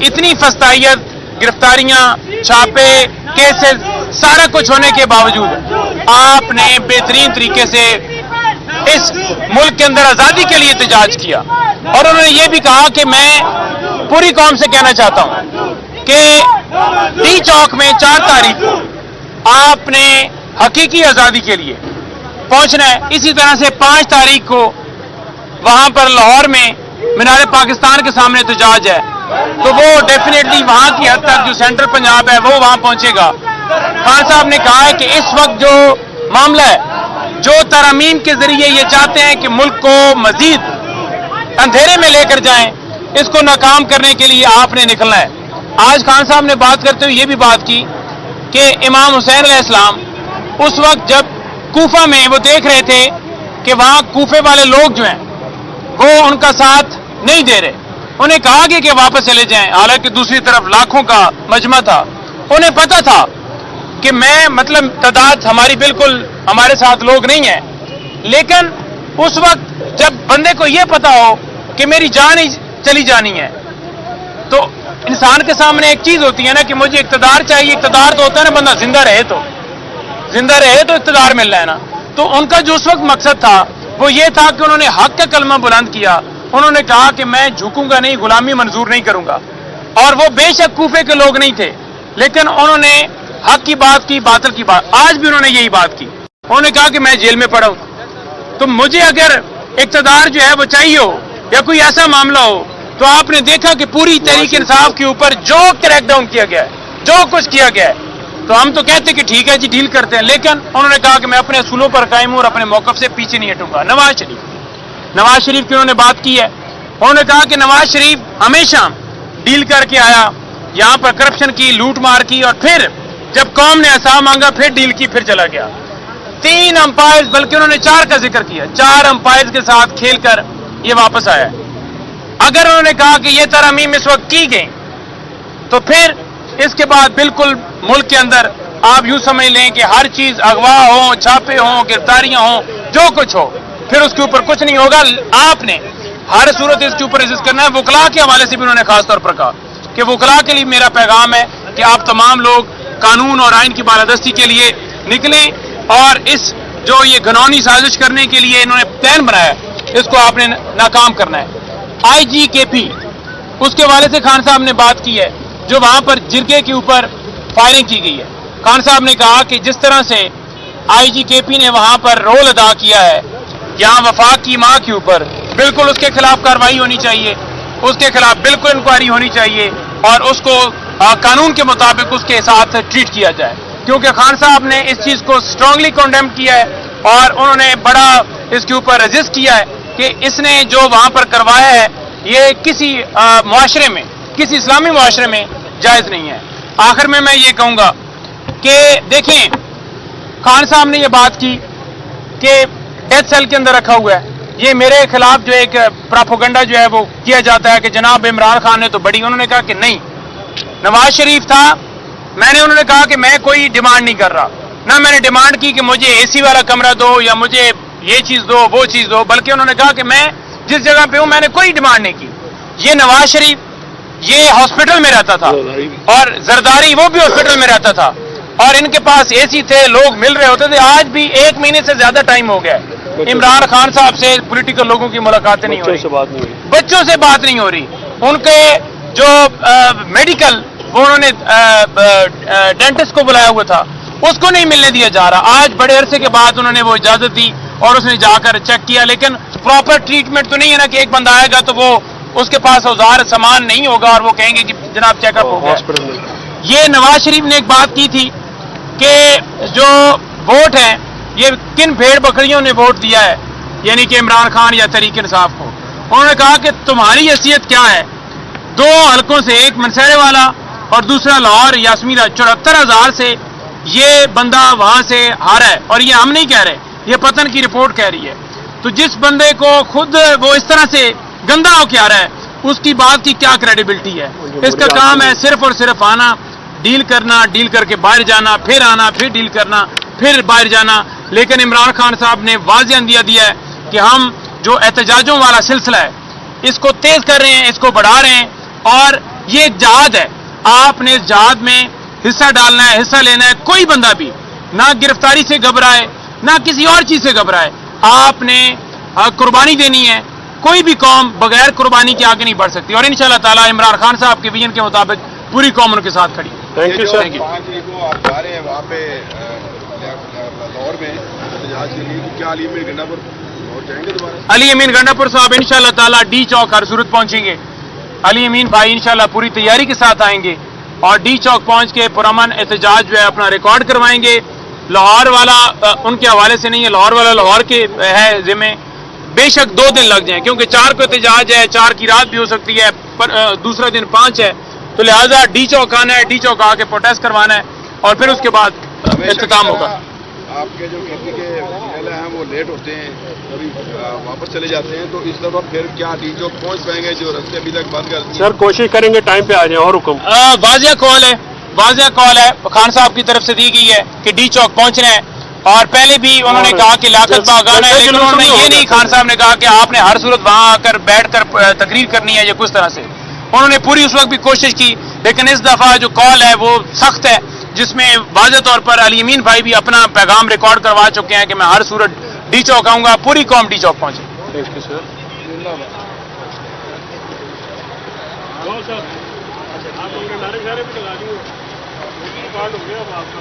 اتنی فستائیت، گرفتاریاں، چھاپے، کیسز، سارا کچھ ہونے کے باوجود آپ نے بہترین طریقے سے اس ملک کے اندر آزادی کے لیے احتجاج کیا. اور انہوں نے یہ بھی کہا کہ میں پوری قوم سے کہنا چاہتا ہوں کہ ٹی چوک میں 4 تاریخ کو آپ نے حقیقی آزادی کے لیے پہنچنا ہے. اسی طرح سے 5 تاریخ کو وہاں پر لاہور میں مینار پاکستان کے سامنے احتجاج ہے، تو وہ ڈیفینیٹلی وہاں کی حد تک جو سینٹرل پنجاب ہے وہ وہاں پہنچے گا. خان صاحب نے کہا ہے کہ اس وقت جو معاملہ ہے، جو ترامیم کے ذریعے یہ چاہتے ہیں کہ ملک کو مزید اندھیرے میں لے کر جائیں، اس کو ناکام کرنے کے لیے آپ نے نکلنا ہے. آج خان صاحب نے بات کرتے ہوئے یہ بھی بات کی کہ امام حسین علیہ السلام اس وقت جب کوفہ میں وہ دیکھ رہے تھے کہ وہاں کوفے والے لوگ جو ہیں وہ ان کا ساتھ نہیں دے رہے، انہیں کہا گیا کہ واپس چلے جائیں، حالانکہ دوسری طرف لاکھوں کا مجمع تھا. انہیں پتا تھا کہ مطلب تعداد ہماری بالکل ہمارے ساتھ لوگ نہیں ہیں، لیکن اس وقت جب بندے کو یہ پتا ہو کہ میری جان ہی چلی جانی ہے، تو انسان کے سامنے ایک چیز ہوتی ہے نا کہ مجھے اقتدار چاہیے. اقتدار تو ہوتا ہے نا بندہ زندہ رہے تو اقتدار مل رہا ہے نا. تو ان کا جو اس وقت مقصد تھا وہ یہ تھا کہ انہوں نے حق کا کلمہ بلند کیا. انہوں نے کہا کہ میں جھکوں گا نہیں، غلامی منظور نہیں کروں گا. اور وہ بے شک کوفے کے لوگ نہیں تھے، لیکن انہوں نے حق کی بات کی، باطل کی بات. آج بھی انہوں نے یہی بات کی. انہوں نے کہا کہ میں جیل میں پڑا ہوں، تو مجھے اگر اقتدار جو ہے وہ چاہیے ہو یا کوئی ایسا معاملہ ہو، تو آپ نے دیکھا کہ پوری تحریک انصاف کے اوپر جو کریک ڈاؤن کیا گیا ہے، جو کچھ کیا گیا ہے، تو ہم تو کہتے ہیں کہ ٹھیک ہے جی ڈیل کرتے ہیں، لیکن انہوں نے کہا کہ میں اپنے اصولوں پر قائم ہوں اور اپنے موقف سے پیچھے نہیں ہٹوں گا. نواز شریف کی انہوں نے بات کی ہے. انہوں نے کہا کہ نواز شریف ہمیشہ ڈیل کر کے آیا، یہاں پر کرپشن کی، لوٹ مار کی، اور پھر جب قوم نے حساب مانگا پھر ڈیل کی، پھر چلا گیا. 3 امپائرز، بلکہ انہوں نے 4 کا ذکر کیا، 4 امپائرز کے ساتھ کھیل کر یہ واپس آیا ہے. اگر انہوں نے کہا کہ یہ ترامیم اس وقت کی گئی، تو پھر اس کے بعد بالکل ملک کے اندر آپ یوں سمجھ لیں کہ ہر چیز اغوا ہوں، چھاپے ہوں، گرفتاریاں ہوں، جو کچھ ہو، پھر اس کے اوپر کچھ نہیں ہوگا. آپ نے ہر صورت اس کے اوپر ریزسٹ کرنا ہے. وکلاء کے حوالے سے بھی انہوں نے خاص طور پر کہا کہ وکلاء کے لیے میرا پیغام ہے کہ آپ تمام لوگ قانون اور آئین کی بالادستی کے لیے نکلیں، اور اس جو یہ گھنونی سازش کرنے کے لیے انہوں نے پلان بنایا ہے، اس کو آپ نے ناکام کرنا ہے. IGKP اس کے حوالے سے خان صاحب نے بات کی ہے، جو وہاں پر جرگے کے اوپر فائرنگ کی گئی ہے. خان صاحب نے کہا کہ جس طرح سے IGKP نے وہاں پر رول ادا کیا ہے یہاں وفاق کی ماں کے اوپر، بالکل اس کے خلاف کارروائی ہونی چاہیے، اس کے خلاف بالکل انکوائری ہونی چاہیے، اور اس کو قانون کے مطابق اس کے ساتھ ٹریٹ کیا جائے. کیونکہ خان صاحب نے اس چیز کو اسٹرانگلی کنڈیم کیا ہے، اور انہوں نے بڑا اس کے اوپر رجسٹ کیا ہے کہ اس نے جو وہاں پر کروایا ہے یہ کسی معاشرے میں، کسی اسلامی معاشرے میں جائز نہیں ہے. آخر میں یہ کہوں گا کہ دیکھیں، خان صاحب نے یہ بات کی کہ ڈیتھ سیل کے اندر رکھا ہوا ہے. یہ میرے خلاف جو ایک پراپوگنڈا جو ہے وہ کیا جاتا ہے کہ جناب عمران خان نے تو بڑی. انہوں نے کہا کہ نہیں، نواز شریف تھا، انہوں نے کہا کہ میں کوئی ڈیمانڈ نہیں کر رہا، نہ میں نے ڈیمانڈ کی کہ مجھے AC والا کمرہ دو یا مجھے یہ چیز دو وہ چیز دو، بلکہ انہوں نے کہا کہ میں جس جگہ پہ ہوں میں نے کوئی ڈیمانڈ نہیں کی. یہ نواز شریف یہ ہاسپٹل میں رہتا تھا، اور زرداری وہ بھی ہاسپٹل میں رہتا تھا، اور ان کے پاس AC تھے، لوگ مل رہے ہوتے تھے. آج بھی 1 مہینے سے زیادہ ٹائم ہو گیا ہے عمران خان صاحب سے پولیٹیکل لوگوں کی ملاقاتیں نہیں ہو رہی، بچوں سے بات نہیں ہو رہی. ان کے جو میڈیکل، وہ انہوں نے ڈینٹسٹ کو بلایا ہوا تھا، اس کو نہیں ملنے دیا جا رہا. آج بڑے عرصے کے بعد انہوں نے وہ اجازت دی اور اس نے جا کر چیک کیا، لیکن پراپر ٹریٹمنٹ تو نہیں ہے نا کہ ایک بندہ آئے گا تو وہ اس کے پاس اوزار سامان نہیں ہوگا اور وہ کہیں گے کہ جناب چیک اپ ہو گیا. یہ نواز شریف نے ایک بات کی تھی کہ جو ووٹ ہیں یہ کن بھیڑ بکریوں نے ووٹ دیا ہے، یعنی کہ عمران خان یا تحریک انصاف کو. انہوں نے کہا کہ تمہاری حیثیت کیا ہے؟ 2 حلقوں سے، ایک منسیرے والا اور دوسرا لاہور یاسمیرہ، 74,000 سے یہ بندہ وہاں سے ہارا ہے. اور یہ ہم نہیں کہہ رہے، یہ پتن کی رپورٹ کہہ رہی ہے. تو جس بندے کو خود وہ اس طرح سے گندا ہو کے آ رہا ہے، اس کی بات کی کیا کریڈیبلٹی ہے؟ اس کا کام ہے صرف اور صرف آنا، ڈیل کرنا، ڈیل کر کے باہر جانا، پھر آنا، پھر ڈیل کرنا، پھر باہر جانا. لیکن عمران خان صاحب نے واضح اندیا دیا ہے کہ ہم جو احتجاجوں والا سلسلہ ہے اس کو تیز کر رہے ہیں، اس کو بڑھا رہے ہیں، اور یہ ایک جہاد ہے, آپ نے اس جہاد میں حصہ ڈالنا ہے, حصہ لینا ہے. کوئی بندہ بھی نہ گرفتاری سے گھبرائے نہ کسی اور چیز سے گھبرائے, آپ نے قربانی دینی ہے. کوئی بھی قوم بغیر قربانی کے آگے نہیں بڑھ سکتی, اور انشاءاللہ تعالی عمران خان صاحب کے ویژن کے مطابق پوری قوم ان کے ساتھ کھڑی. Thank you sir. 5 تاریخ کو آپ جا رہے ہیں وہاں پہ لاہور میں احتجاج کے لیے, کیا علی امین گنڈا پر اور جائیں گے دوبارہ؟ علی امین گنڈا پور صاحب انشاءاللہ تعالی ڈی چوک ہر صورت پہنچیں گے. علی امین بھائی انشاءاللہ پوری تیاری کے ساتھ آئیں گے اور ڈی چوک پہنچ کے پرامن احتجاج جو ہے اپنا ریکارڈ کروائیں گے. لاہور والا ان کے حوالے سے نہیں ہے, لاہور والا لاہور کے ہے ذمہ. بے شک 2 دن لگ جائیں کیونکہ 4 کو احتجاج ہے, 4 کی رات بھی ہو سکتی ہے, پر دوسرا دن 5 ہے, تو لہٰذا ڈی چوک آنا ہے, ڈی چوک آ کے پروٹیسٹ کروانا ہے اور پھر اس کے بعد اختتام ہوگا. آپ کے جو کھیتی کے محلے ہیں وہ لیٹ ہوتے ہیں, کبھی واپس چلے جاتے ہیں, تو اس دفعہ پھر کیا ڈی چوک پہنچ پائیں گے جو رستے ابھی تک بند کر دیے؟ سر کوشش کریں گے ٹائم پہ آ جائیں. اور حکم واضح کال ہے خان صاحب کی طرف سے دی گئی ہے کہ ڈی چوک پہنچنا ہے, اور پہلے بھی انہوں نے کہا کہ لیاقت باغ آنا ہے, لیکن انہوں نے یہ نہیں, خان صاحب نے کہا کہ آپ نے ہر صورت وہاں آ کر بیٹھ کر تقریر کرنی ہے یا کچھ طرح سے. انہوں نے پوری اس وقت بھی کوشش کی, لیکن اس دفعہ جو کال ہے وہ سخت ہے, جس میں واضح طور پر علی امین بھائی بھی اپنا پیغام ریکارڈ کروا چکے ہیں کہ میں ہر صورت ڈی چوک آؤں گا. پوری قوم ڈی چوک پہنچے. Thank you sir. آپ نعرے شعرے بھی لگا دیے, ریکارڈ ہو گیا اب آپ کا.